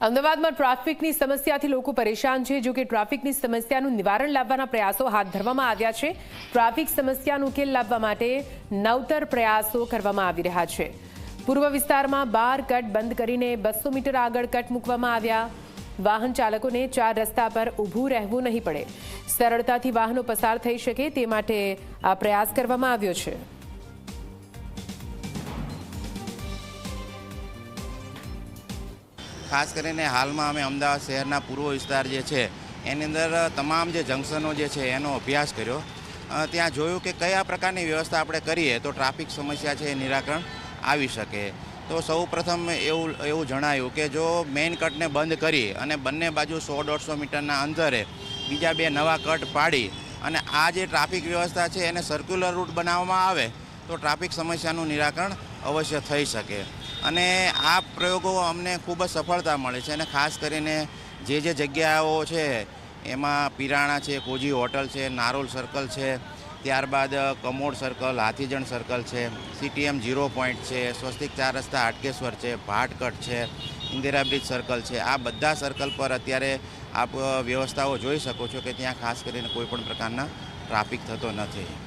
અમદાવાદમાં ટ્રાફિકની સમસ્યાથી લોકો પરેશાન છે। જો કે ટ્રાફિકની સમસ્યાનું નિવારણ લાવવાના પ્રયાસો હાથ ધરવામાં આવ્યા છે। ટ્રાફિક સમસ્યાનો ઉકેલ લાવવા માટે નવતર પ્રયાસો કરવામાં આવી રહ્યા છે। પૂર્વ વિસ્તારમાં 12 કટ બંધ કરીને 200 મીટર આગળ કટ મૂકવામાં આવ્યા। વાહન ચાલકોને 4 રસ્તા પર ઊભું રહેવું નહીં પડે, સરળતાથી વાહનો પસાર થઈ શકે તે માટે આ પ્રયાસ કરવામાં આવ્યો છે। ખાસ કરીને હાલમાં અમે અમદાવાદ શહેરના પૂર્વ વિસ્તાર જે છે એની અંદર તમામ જે જંકશનો જે છે એનો અભ્યાસ કર્યો। ત્યાં જોયું કે કયા પ્રકારની વ્યવસ્થા આપણે કરીએ તો ટ્રાફિક સમસ્યા છે એ નિરાકરણ આવી શકે। તો સૌ પ્રથમ એવું જણાયું કે જો મેઇન કટને બંધ કરી અને બંને બાજુ 100-150 મીટરના અંતરે બીજા 2 નવા કટ પાડી અને આ જે ટ્રાફિક વ્યવસ્થા છે એને સર્ક્યુલર રૂટ બનાવવામાં આવે તો ટ્રાફિક સમસ્યાનું નિરાકરણ અવશ્ય થઈ શકે। અને આ પ્રયોગો અમને ખૂબ જ સફળતા મળે છે અને ખાસ કરીને જે જગ્યાઓ છે એમાં પિરાણા છે, કોજી હોટલ છે, નારોલ સર્કલ છે, ત્યારબાદ કમોડ સર્કલ, હાથીજણ સર્કલ છે, CTM 0 પોઈન્ટ છે, સ્વસ્તિક 4 રસ્તા હાટકેશ્વર છે, ભાટકટ છે, ઇન્દિરા બ્રિજ સર્કલ છે। આ બધા સર્કલ પર અત્યારે આપ વ્યવસ્થાઓ જોઈ શકો છો કે ત્યાં ખાસ કરીને કોઈ પણ પ્રકારના ટ્રાફિક થતો નથી।